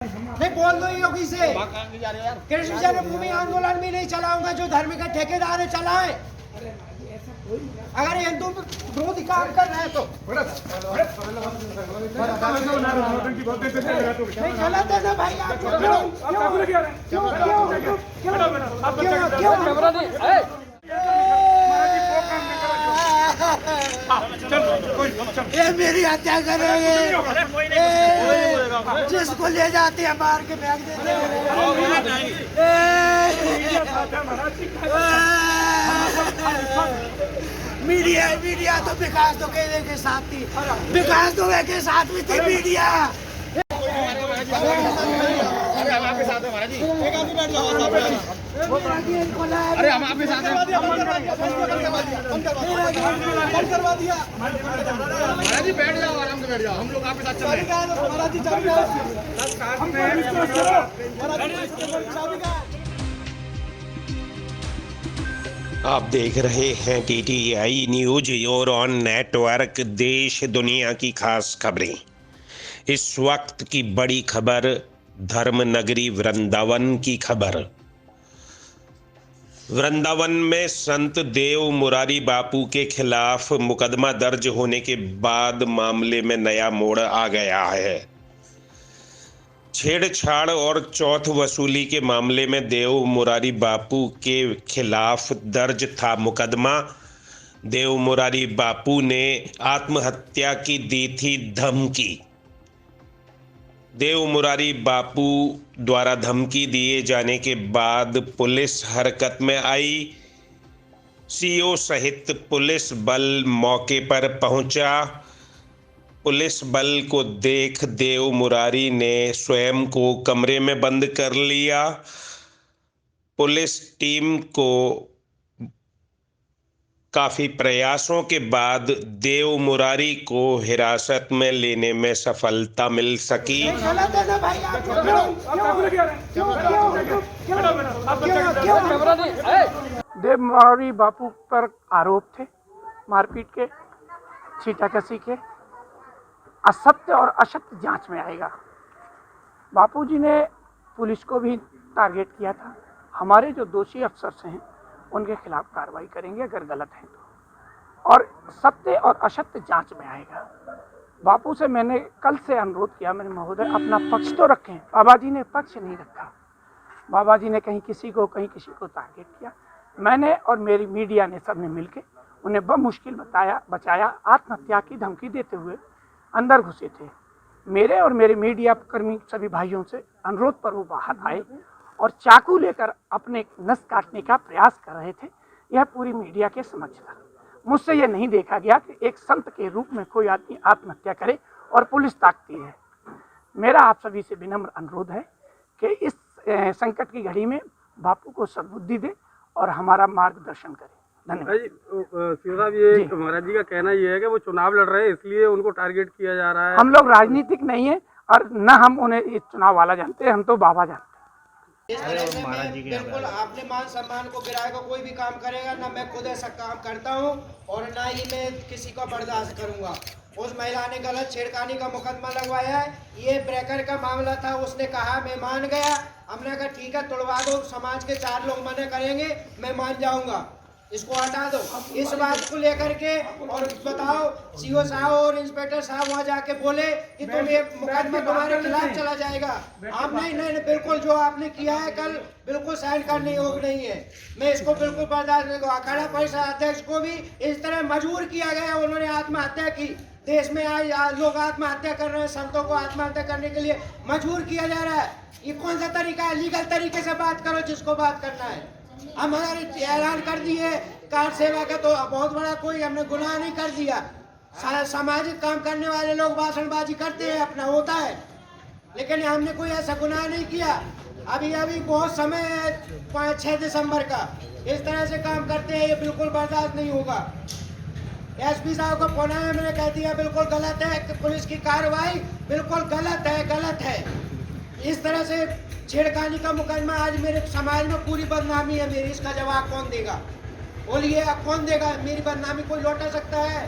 नहीं बोल दो योगी से कृष्ण जन्मभूमि आंदोलन भी नहीं चलाऊंगा जो धर्म के ठेकेदार चलाए। अगर हिंदू विरोधी काम कर रहे हैं तो नहीं गलत है ना भाई। आप ये मेरी हत्या करेंगे, जिसको ले जाते हैं मार के फेंक देते हैं। मीडिया तो विकास तो कहने के साथ थी, विकास तो के साथ भी थी मीडिया। अरे हम आपके साथ हैं महाराज जी। एक आदमी बैठ जाओ। अरे हम आपके साथ हैं। बंद करवा दिया महाराज जी। बैठ जाओ, आराम से बैठ जाओ, हम लोग आपके साथ चल रहे हैं महाराज जी। आप देख रहे हैं TTI न्यूज और ऑन नेटवर्क देश दुनिया की खास खबरें। इस वक्त की बड़ी खबर धर्म नगरी वृंदावन की खबर। वृंदावन में संत देव मुरारी बापू के खिलाफ मुकदमा दर्ज होने के बाद मामले में नया मोड़ आ गया है। छेड़छाड़ और चौथ वसूली के मामले में देव मुरारी बापू के खिलाफ दर्ज था मुकदमा। देव मुरारी बापू ने आत्महत्या की दी थी धमकी। देव मुरारी बापू द्वारा धमकी दिए जाने के बाद पुलिस हरकत में आई। CO सहित पुलिस बल मौके पर पहुंचा। पुलिस बल को देख देव मुरारी ने स्वयं को कमरे में बंद कर लिया। पुलिस टीम को काफी प्रयासों के बाद देव मुरारी को हिरासत में लेने में सफलता मिल सकी। देव मुरारी बापू पर आरोप थे मारपीट के, छीटाकसी के। असत्य और असत्य जांच में आएगा। बापूजी ने पुलिस को भी टारगेट किया था। हमारे जो दोषी अफसर हैं उनके खिलाफ कार्रवाई करेंगे अगर गलत है तो, और सत्य और असत्य जांच में आएगा। बापू से मैंने कल से अनुरोध किया, मैंने महोदय अपना पक्ष तो रखें। बाबा जी ने पक्ष नहीं रखा। बाबा जी ने कहीं किसी को टारगेट किया। मैंने और मेरी मीडिया ने सबने मिलकर उन्हें बमुश्किल बचाया। आत्महत्या की धमकी देते हुए अंदर घुसे थे। मेरे और मेरे मीडिया कर्मी सभी भाइयों से अनुरोध पर वो बाहर आए और चाकू लेकर अपने नस काटने का प्रयास कर रहे थे। यह पूरी मीडिया के समक्ष था। मुझसे यह नहीं देखा गया कि एक संत के रूप में कोई आदमी आत्महत्या करे और पुलिस ताकती है। मेरा आप सभी से विनम्र अनुरोध है कि इस संकट की घड़ी में बापू को सद्बुद्धि दे और हमारा मार्गदर्शन करे। धन्यवाद। साहब, ये महाराज जी का कहना ये है कि वो चुनाव लड़ रहे हैं इसलिए उनको टारगेट किया जा रहा है। हम लोग राजनीतिक नहीं है और न हम उन्हें इस चुनाव वाला जानते हैं, हम तो बाबा जानते हैं। इस तरह से मैं बिल्कुल आपने मान सम्मान को गिराएगा कोई भी काम करेगा ना। मैं खुद ऐसा काम करता हूं और ना ही मैं किसी को बर्दाश्त करूंगा। उस महिला ने गलत छेड़खानी का मुकदमा लगवाया है। ये ब्रेकर का मामला था। उसने कहा मैं मान गया। हमने कहा ठीक है तोड़वा दो, समाज के 4 लोग मना करेंगे, मैं मान जाऊंगा, इसको हटा दो। इस बात को लेकर के और बताओ CO साहब और इंस्पेक्टर साहब वहाँ जाके बोले कि तुम ये मुकदमा तुम्हारे खिलाफ चला जाएगा। आप नहीं, बिल्कुल जो आपने किया है कल बिल्कुल साइन करने योग्य नहीं है। मैं इसको बिल्कुल बर्दाश्त नहीं करूँगा। अखाड़ा परिषद अध्यक्ष को भी इस तरह मजबूर किया गया। उन्होंने आत्महत्या की। देश में आज लोग आत्महत्या कर रहे हैं। संतों को आत्महत्या करने के लिए मजबूर किया जा रहा है। ये कौन सा तरीका है? लीगल तरीके से बात करो जिसको बात करना है। हम हमारे ऐलान कर दिए कार सेवा का, तो बहुत बड़ा कोई हमने गुनाह नहीं कर दिया। सामाजिक काम करने वाले लोग भाषणबाजी करते हैं, अपना होता है, लेकिन हमने कोई ऐसा गुनाह नहीं किया। अभी बहुत समय है 5-6 दिसंबर का, इस तरह से काम करते हैं, ये बिल्कुल बर्दाश्त नहीं होगा। SP साहब को फोन आया, मैंने कह दिया बिल्कुल गलत है कि पुलिस की कार्रवाई बिल्कुल गलत है। इस तरह से छेड़खानी का मुकदमा आज मेरे समाज में पूरी बदनामी है मेरी। इसका जवाब कौन देगा? बोलिए, कौन देगा? मेरी बदनामी कोई लौटा सकता है?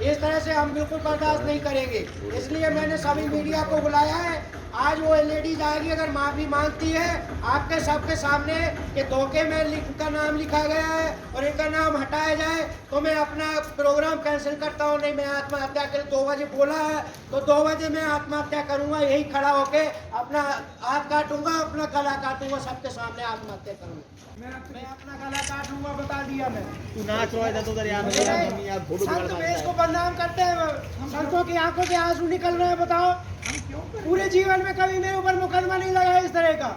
इस तरह से हम बिल्कुल बर्दाश्त नहीं करेंगे। इसलिए मैंने सभी मीडिया को बुलाया है। आज वो लेडीज आएगी, अगर माफ़ी मांगती है आपके सबके सामने कि धोखे में इनका नाम लिखा गया है और इनका नाम हटाया जाए, तो मैं अपना प्रोग्राम कैंसिल करता हूँ। नहीं, मैं आत्महत्या के लिए 2 बजे बोला है तो 2 बजे मैं आत्महत्या करूँगा। यही खड़ा होके अपना हाथ काटूंगा, अपना गला काटूंगा, सबके सामने आत्महत्या करूँगा। मैं अपना गला काटूंगा, बता दिया मैं। तू नाच रहा है तो संत देश को बदनाम करते हैं, संतों की आंखों से आंसू निकल रहे हैं। बताओ, पूरे जीवन में कभी मेरे ऊपर मुकदमा नहीं लगा इस तरह का।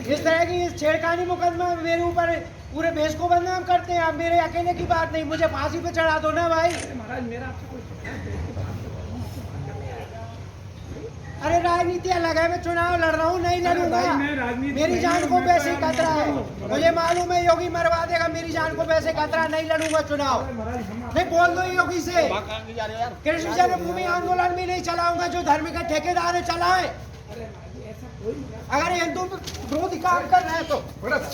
इस तरह की छेड़खानी मुकदमा मेरे ऊपर पूरे देश को बदनाम करते हैं। अब मेरे अकेले की बात नहीं, मुझे फांसी पे चढ़ा दो ना भाई। अरे राजनीति अलग है, मैं चुनाव लड़ रहा हूँ, नहीं लड़ूंगा। मेरी जान को वैसे ही खतरा है, मुझे मालूम है योगी मरवा देगा। मेरी जान को वैसे खतरा, नहीं लड़ूंगा चुनाव। नहीं, बोल दो योगी से कृष्ण जन्मभूमि आंदोलन में नहीं चलाऊंगा, जो धर्म के ठेकेदार है चलाए। अगर हिंदू विरोधी काम कर रहे हैं तो नहीं,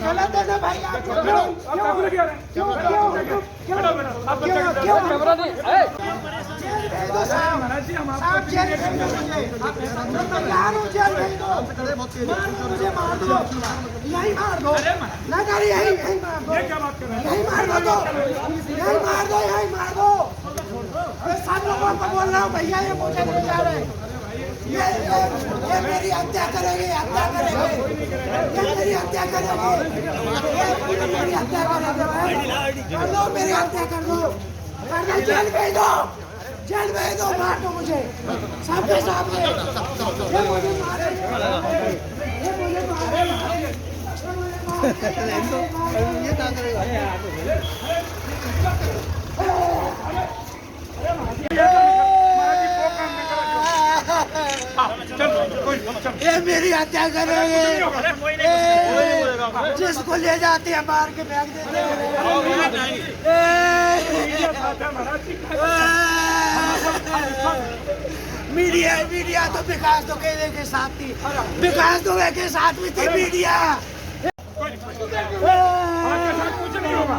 गलत है ना भाई। आप यही मार दो ना, करिए यही मार दो, यही मार दो, यही मार दो, यही मार दो। अरे सब लोगों को बोल रहा हूँ भैया, ये मुझे नहीं जा रहे, ये मेरी हत्या करेंगे, हत्या करेंगे, ये मेरी हत्या करेंगे, ये मेरी हत्या करेंगे भाई। कर दो, मेरी हत्या कर दो, जेल भेज दो, जेल भेज दो, मार दो मुझे सबके सामने। ये मुझे मारे, ये मुझे मारे, ये मेरी हत्या करेंगे, जिसको ले जाते हैं मार के फेंक देते हैं। मीडिया मीडिया तो विकास तो के साथ थी, विकास तो के साथ भी थी मीडिया। कुछ नहीं होगा,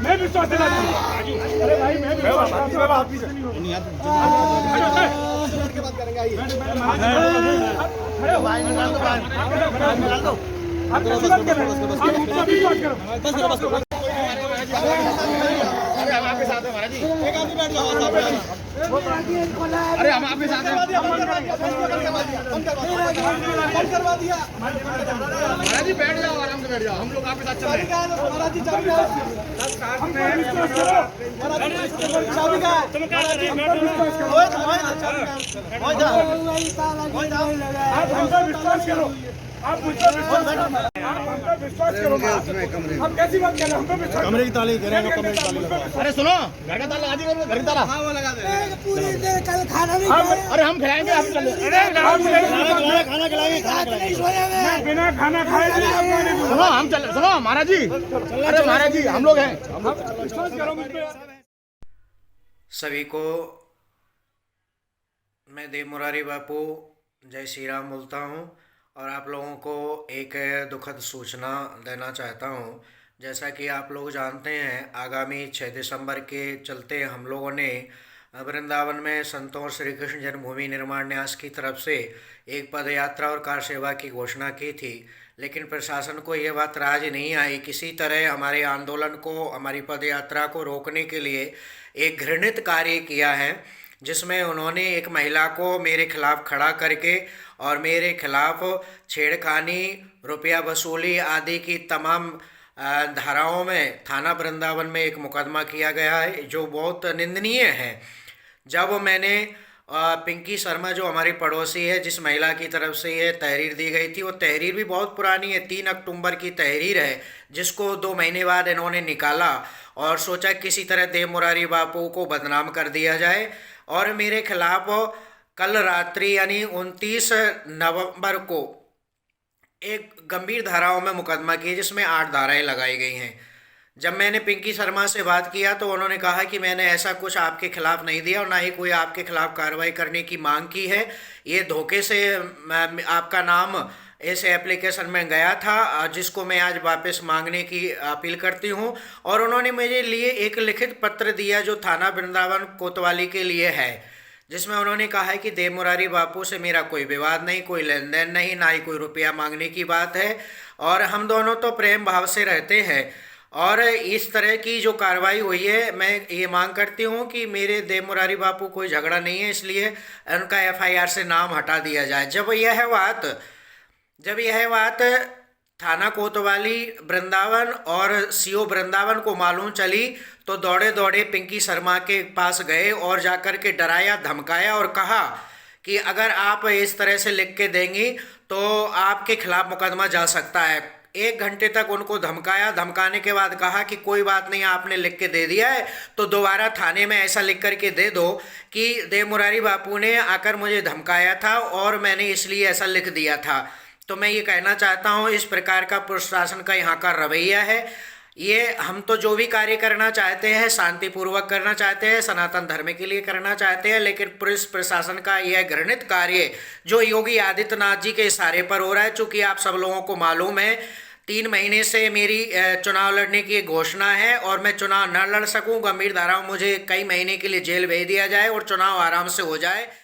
मैं विश्वास दिलाता हूं। अरे भाई, मैं बात करेंगे, आइए। अरे भाई निकाल दो, आप कैसी बात कर रहे हैं? आप मुझसे बात करो, बस करो। अरे हम आपके साथ हैं महाराज जी, एक आदमी बैठ जाओ। अरे हम आपके साथ हैं, बंद करवा दिया महाराज जी। बैठ जाओ, आराम से बैठ जाओ, हम लोग आपके साथ चल रहे हैं महाराज जी। चाबी का विश्वास करो, आप मुझे विश्वास करो, हम कैसी बात कर रहे हैं? हम तो कमरे की ताली कह रहे हैं, कमरे की ताली लगा। अरे सुनो, घर का ताला लगा दी, घर का ताला वो लगा दे। पूरी देर कल खाना नहीं खाया। अरे हम खिलाएंगे, हम चल। अरे खाना खिलाएंगे, बिना खाना खाए। सुनो, हम चल, सुनो महाराज जी, अरे महाराज जी हम लोग हैं, विश्वास करो मुझ पे। सभी को मैं देव मुरारी बापू जय श्री राम बोलता हूँ और आप लोगों को एक दुखद सूचना देना चाहता हूँ। जैसा कि आप लोग जानते हैं, आगामी 6 दिसंबर के चलते हम लोगों ने वृंदावन में संतों और श्री कृष्ण जन्मभूमि निर्माण न्यास की तरफ से एक पद यात्रा और कार सेवा की घोषणा की थी, लेकिन प्रशासन को ये बात राज नहीं आई। किसी तरह हमारे आंदोलन को, हमारी पद यात्रा को रोकने के लिए एक घृणित कार्य किया है, जिसमें उन्होंने एक महिला को मेरे खिलाफ खड़ा करके और मेरे खिलाफ छेड़खानी, रुपया वसूली आदि की तमाम धाराओं में थाना वृंदावन में एक मुकदमा किया गया है, जो बहुत निंदनीय है। जब मैंने पिंकी शर्मा, जो हमारी पड़ोसी है, जिस महिला की तरफ से ये तहरीर दी गई थी, वो तहरीर भी बहुत पुरानी है, 3 अक्टूबर की तहरीर है, जिसको 2 महीने बाद इन्होंने निकाला और सोचा किसी तरह देव मुरारी बापू को बदनाम कर दिया जाए। और मेरे खिलाफ कल रात्रि यानी 29 नवंबर को एक गंभीर धाराओं में मुकदमा किया, जिसमें 8 धाराएं लगाई गई हैं। जब मैंने पिंकी शर्मा से बात किया तो उन्होंने कहा कि मैंने ऐसा कुछ आपके खिलाफ नहीं दिया और ना ही कोई आपके खिलाफ कार्रवाई करने की मांग की है। ये धोखे से आपका नाम इस एप्लीकेशन में गया था, जिसको मैं आज वापस मांगने की अपील करती हूं। और उन्होंने मेरे लिए एक लिखित पत्र दिया जो थाना वृंदावन कोतवाली के लिए है, जिसमें उन्होंने कहा है कि देव मुरारी बापू से मेरा कोई विवाद नहीं, कोई लेन देन नहीं, ना ही कोई रुपया मांगने की बात है, और हम दोनों तो प्रेम भाव से रहते हैं। और इस तरह की जो कार्रवाई हुई है, मैं ये मांग करती हूँ कि मेरे देव मुरारी बापू कोई झगड़ा नहीं है, इसलिए उनका FIR से नाम हटा दिया जाए। जब यह बात थाना कोतवाली वृंदावन और CO वृंदावन को मालूम चली तो दौड़े दौड़े पिंकी शर्मा के पास गए और जाकर के डराया धमकाया और कहा कि अगर आप इस तरह से लिख के देंगी तो आपके खिलाफ मुकदमा जा सकता है। 1 घंटे तक उनको धमकाया, धमकाने के बाद कहा कि कोई बात नहीं, आपने लिख के दे दिया है तो दोबारा थाने में ऐसा लिख करके दे दो कि देव मुरारी बापू ने आकर मुझे धमकाया था और मैंने इसलिए ऐसा लिख दिया था। तो मैं ये कहना चाहता हूँ, इस प्रकार का प्रशासन का यहाँ का रवैया है। ये हम तो जो भी कार्य करना चाहते हैं शांतिपूर्वक करना चाहते हैं, सनातन धर्म के लिए करना चाहते हैं, लेकिन पुलिस प्रशासन का यह घृणित कार्य जो योगी आदित्यनाथ जी के इशारे पर हो रहा है, चूँकि आप सब लोगों को मालूम है 3 महीने से मेरी चुनाव लड़ने की घोषणा है और मैं चुनाव न लड़ सकूं, गंभीर धाराओं मुझे कई महीने के लिए जेल भेज दिया जाए और चुनाव आराम से हो जाए।